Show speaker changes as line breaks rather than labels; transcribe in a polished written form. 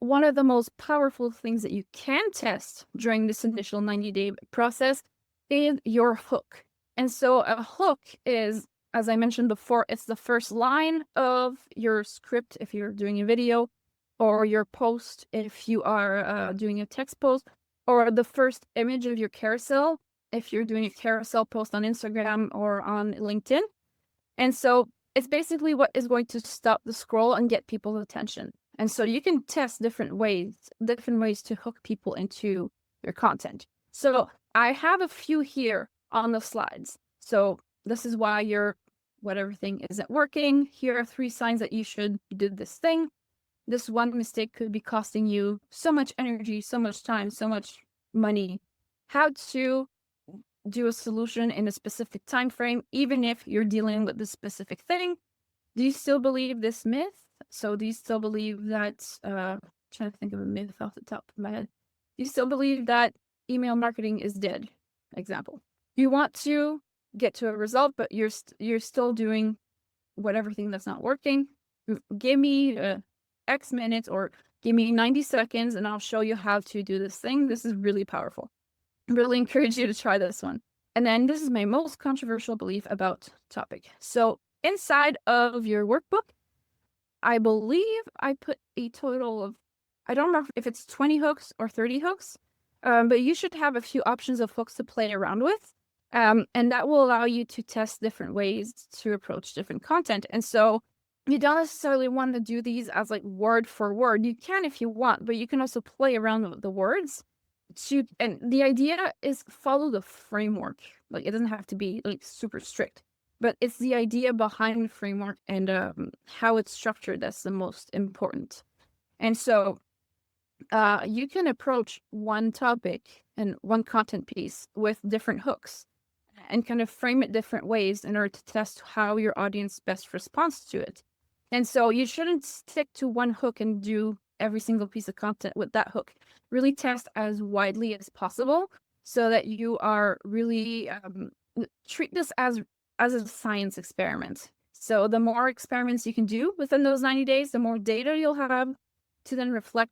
one of the most powerful things that you can test during this initial 90-day process is your hook. And so a hook is, as I mentioned before, it's the first line of your script if you're doing a video, or your post if you are doing a text post, or the first image of your carousel if you're doing a carousel post on Instagram or on LinkedIn. And so it's basically what is going to stop the scroll and get people's attention. And so you can test different ways to hook people into your content. So I have a few here on the slides. So this is why your whatever thing isn't working. Here are 3 signs that you should do this thing. This one mistake could be costing you so much energy, so much time, so much money. How to do a solution in a specific time frame, even if you're dealing with this specific thing. Do you still believe this myth? So do you still believe that, trying to think of a myth off the top of my head. Do you still believe that email marketing is dead? Example. You want to get to a result, but you're still doing whatever thing that's not working. Give me X minutes or give me 90 seconds and I'll show you how to do this thing. This is really powerful. I really encourage you to try this one. And then this is my most controversial belief about topic. So inside of your workbook, I believe I put a total of, I don't remember if it's 20 hooks or 30 hooks, but you should have a few options of hooks to play around with. And that will allow you to test different ways to approach different content. And so you don't necessarily want to do these as like word for word. You can if you want, but you can also play around with the words. And the idea is follow the framework. Like it doesn't have to be like super strict, but it's the idea behind the framework and how it's structured that's the most important. And so you can approach one topic and one content piece with different hooks and kind of frame it different ways in order to test how your audience best responds to it. And so you shouldn't stick to one hook and do every single piece of content with that hook. Really test as widely as possible so that you are really treat this as a science experiment. So the more experiments you can do within those 90 days, the more data you'll have to then reflect